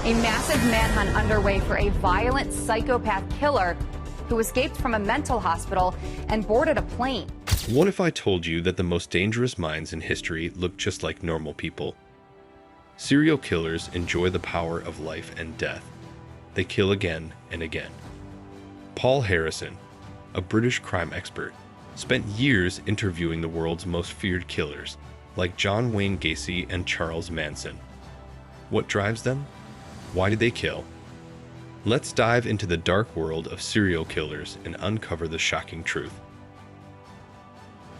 A massive manhunt underway for a violent psychopath killer who escaped from a mental hospital and boarded a plane. What if I told you that the most dangerous minds in history look just like normal people? Serial killers enjoy the power of life and death. They kill again and again. Paul Harrison, a British crime expert, spent years interviewing the world's most feared killers, like John Wayne Gacy and Charles Manson. What drives them? Why do they kill? Let's dive into the dark world of serial killers and uncover the shocking truth.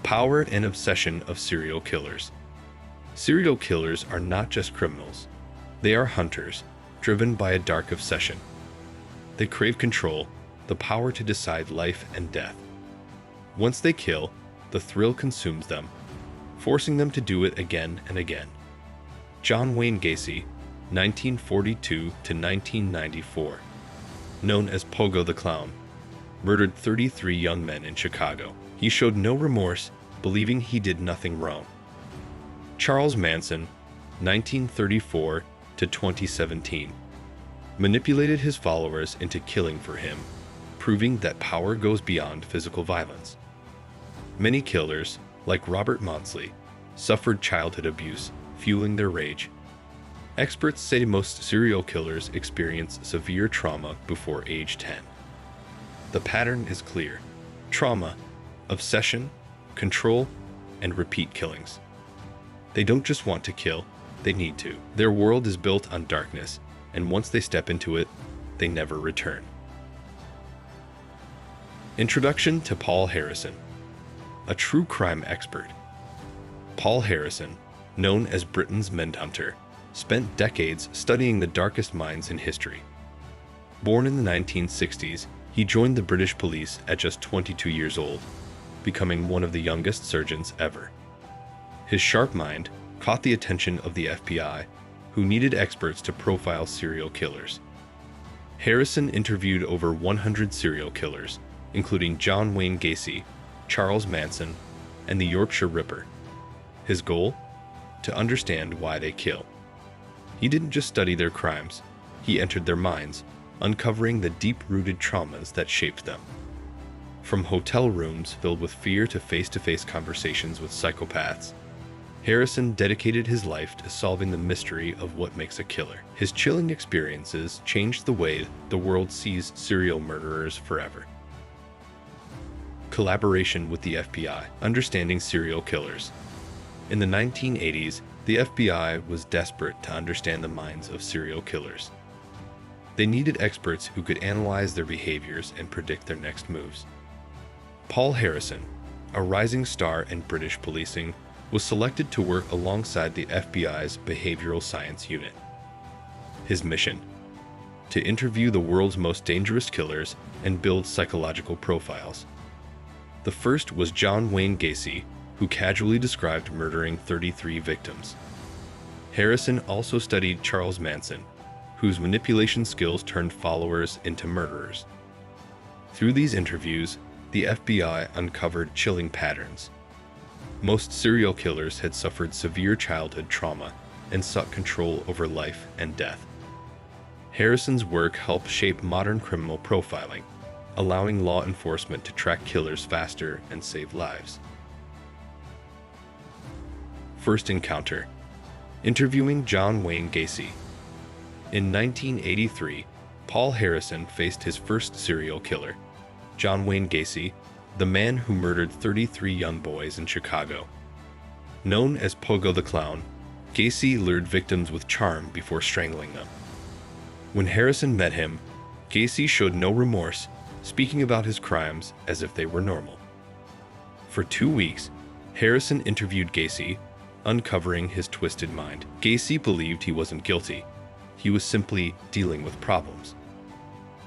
Power and obsession of serial killers. Serial killers are not just criminals. They are hunters, driven by a dark obsession. They crave control, the power to decide life and death. Once they kill, the thrill consumes them, forcing them to do it again and again. John Wayne Gacy, 1942 to 1994, known as Pogo the Clown, murdered 33 young men in Chicago. He showed no remorse, believing he did nothing wrong. Charles Manson, 1934 to 2017, manipulated his followers into killing for him, proving that power goes beyond physical violence. Many killers, like Robert Maudsley, suffered childhood abuse, fueling their rage. Experts say most serial killers experience severe trauma before age 10. The pattern is clear: trauma, obsession, control, and repeat killings. They don't just want to kill, they need to. Their world is built on darkness, and once they step into it, they never return. Introduction to Paul Harrison, a true crime expert. Paul Harrison, known as Britain's Manhunter, spent decades studying the darkest minds in history. Born in the 1960s, he joined the British police at just 22 years old, becoming one of the youngest surgeons ever. His sharp mind caught the attention of the FBI, who needed experts to profile serial killers. Harrison interviewed over 100 serial killers, including John Wayne Gacy, Charles Manson, and the Yorkshire Ripper. His goal? To understand why they kill. He didn't just study their crimes, he entered their minds, uncovering the deep-rooted traumas that shaped them. From hotel rooms filled with fear to face-to-face conversations with psychopaths, Harrison dedicated his life to solving the mystery of what makes a killer. His chilling experiences changed the way the world sees serial murderers forever. Collaboration with the FBI, understanding serial killers. In the 1980s, the FBI was desperate to understand the minds of serial killers. They needed experts who could analyze their behaviors and predict their next moves. Paul Harrison, a rising star in British policing, was selected to work alongside the FBI's Behavioral Science Unit. His mission? To interview the world's most dangerous killers and build psychological profiles. The first was John Wayne Gacy, who casually described murdering 33 victims. Harrison also studied Charles Manson, whose manipulation skills turned followers into murderers. Through these interviews, the FBI uncovered chilling patterns. Most serial killers had suffered severe childhood trauma and sought control over life and death. Harrison's work helped shape modern criminal profiling, allowing law enforcement to track killers faster and save lives. First encounter: interviewing John Wayne Gacy. In 1983, Paul Harrison faced his first serial killer, John Wayne Gacy, the man who murdered 33 young boys in Chicago. Known as Pogo the Clown, Gacy lured victims with charm before strangling them. When Harrison met him, Gacy showed no remorse, speaking about his crimes as if they were normal. For 2 weeks, Harrison interviewed Gacy, uncovering his twisted mind. Gacy believed he wasn't guilty. He was simply dealing with problems.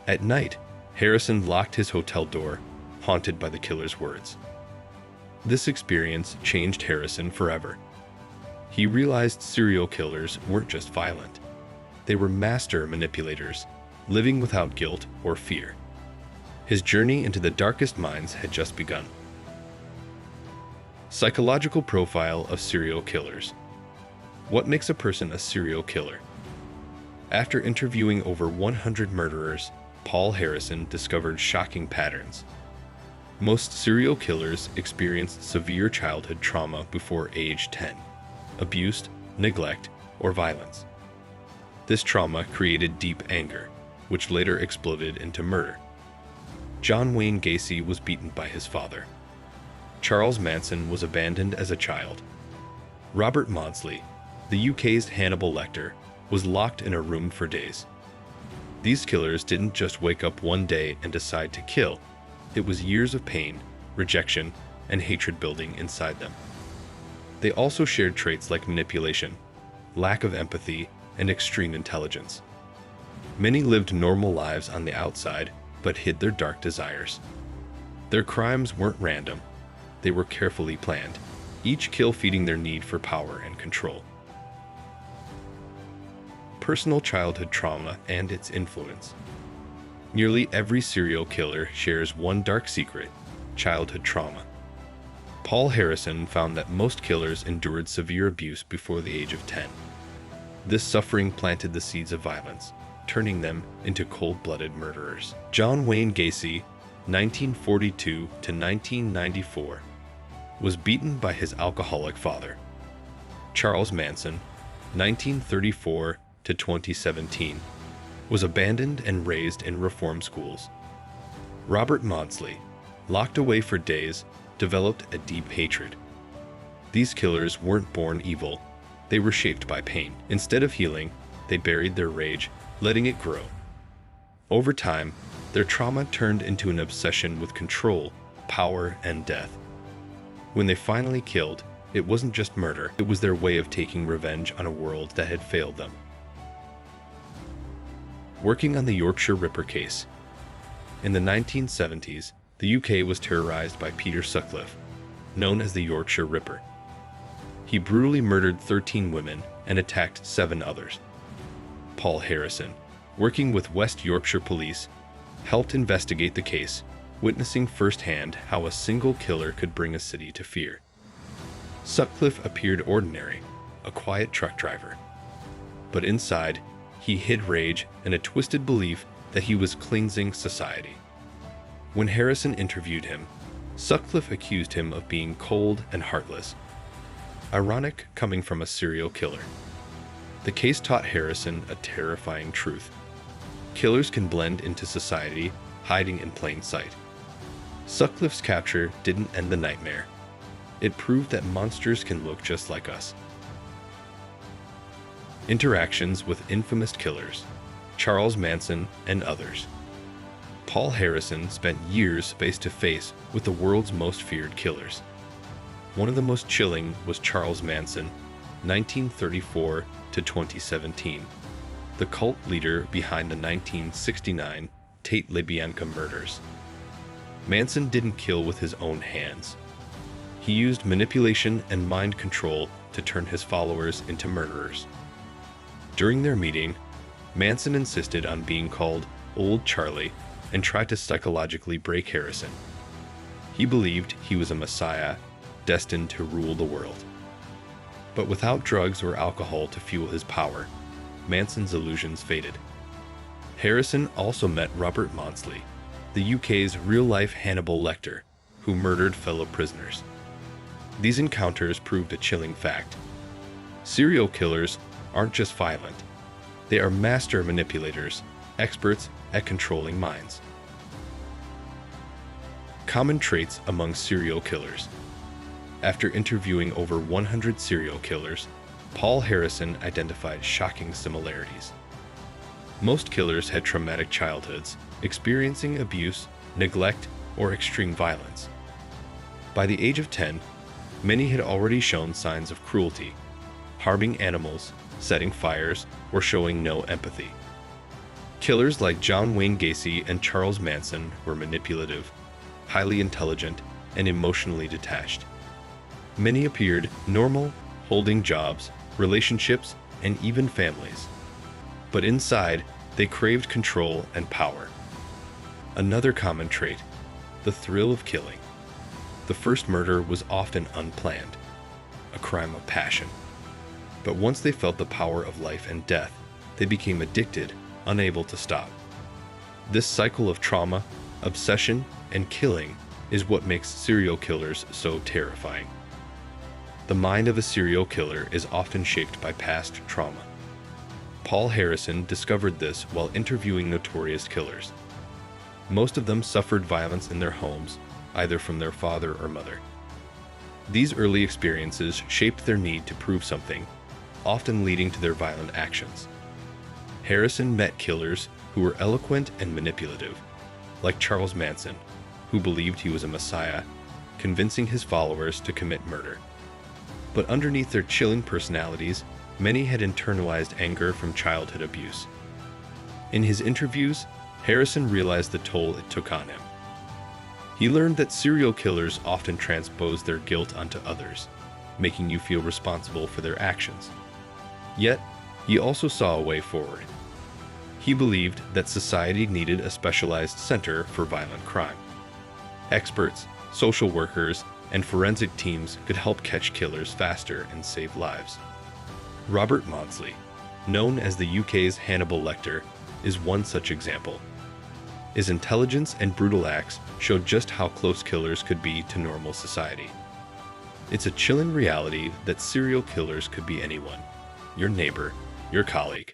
At night, Harrison locked his hotel door, haunted by the killer's words. This experience changed Harrison forever. He realized serial killers weren't just violent. They were master manipulators, living without guilt or fear. His journey into the darkest minds had just begun. Psychological profile of serial killers. What makes a person a serial killer? After interviewing over 100 murderers, Paul Harrison discovered shocking patterns. Most serial killers experienced severe childhood trauma before age 10, abuse, neglect, or violence. This trauma created deep anger, which later exploded into murder. John Wayne Gacy was beaten by his father. Charles Manson was abandoned as a child. Robert Maudsley, the UK's Hannibal Lecter, was locked in a room for days. These killers didn't just wake up one day and decide to kill. It was years of pain, rejection, and hatred building inside them. They also shared traits like manipulation, lack of empathy, and extreme intelligence. Many lived normal lives on the outside, but hid their dark desires. Their crimes weren't random. They were carefully planned, each kill feeding their need for power and control. Personal childhood trauma and its influence. Nearly every serial killer shares one dark secret: childhood trauma. Paul Harrison found that most killers endured severe abuse before the age of 10. This suffering planted the seeds of violence, turning them into cold-blooded murderers. John Wayne Gacy, 1942 to 1994, was beaten by his alcoholic father. Charles Manson, 1934 to 2017, was abandoned and raised in reform schools. Robert Maudsley, locked away for days, developed a deep hatred. These killers weren't born evil. They were shaped by pain. Instead of healing, they buried their rage, letting it grow. Over time, their trauma turned into an obsession with control, power, and death. When they finally killed, it wasn't just murder, it was their way of taking revenge on a world that had failed them. Working on the Yorkshire Ripper case. In the 1970s, the UK was terrorized by Peter Sutcliffe, known as the Yorkshire Ripper. He brutally murdered 13 women and attacked 7 others. Paul Harrison, working with West Yorkshire Police, helped investigate the case, witnessing firsthand how a single killer could bring a city to fear. Sutcliffe appeared ordinary, a quiet truck driver. But inside, he hid rage and a twisted belief that he was cleansing society. When Harrison interviewed him, Sutcliffe accused him of being cold and heartless. Ironic coming from a serial killer. The case taught Harrison a terrifying truth. Killers can blend into society, hiding in plain sight. Sutcliffe's capture didn't end the nightmare. It proved that monsters can look just like us. Interactions with infamous killers, Charles Manson and others. Paul Harrison spent years face-to-face with the world's most feared killers. One of the most chilling was Charles Manson, 1934 to 2017, the cult leader behind the 1969 Tate LaBianca murders. Manson didn't kill with his own hands. He used manipulation and mind control to turn his followers into murderers. During their meeting, Manson insisted on being called Old Charlie and tried to psychologically break Harrison. He believed he was a messiah destined to rule the world. But without drugs or alcohol to fuel his power, Manson's illusions faded. Harrison also met Robert Maudsley, the UK's real-life Hannibal Lecter, who murdered fellow prisoners. These encounters proved a chilling fact. Serial killers aren't just violent. They are master manipulators, experts at controlling minds. Common traits among serial killers. After interviewing over 100 serial killers, Paul Harrison identified shocking similarities. Most killers had traumatic childhoods, experiencing abuse, neglect, or extreme violence. By the age of 10, many had already shown signs of cruelty, harming animals, setting fires, or showing no empathy. Killers like John Wayne Gacy and Charles Manson were manipulative, highly intelligent, and emotionally detached. Many appeared normal, holding jobs, relationships, and even families. But inside, they craved control and power. Another common trait, the thrill of killing. The first murder was often unplanned, a crime of passion. But once they felt the power of life and death, they became addicted, unable to stop. This cycle of trauma, obsession, and killing is what makes serial killers so terrifying. The mind of a serial killer is often shaped by past trauma. Paul Harrison discovered this while interviewing notorious killers. Most of them suffered violence in their homes, either from their father or mother. These early experiences shaped their need to prove something, often leading to their violent actions. Harrison met killers who were eloquent and manipulative, like Charles Manson, who believed he was a messiah, convincing his followers to commit murder. But underneath their chilling personalities, many had internalized anger from childhood abuse. In his interviews, Harrison realized the toll it took on him. He learned that serial killers often transpose their guilt onto others, making you feel responsible for their actions. Yet, he also saw a way forward. He believed that society needed a specialized center for violent crime. Experts, social workers, and forensic teams could help catch killers faster and save lives. Robert Maudsley, known as the UK's Hannibal Lecter, is one such example. His intelligence and brutal acts showed just how close killers could be to normal society. It's a chilling reality that serial killers could be anyone: your neighbor, your colleague,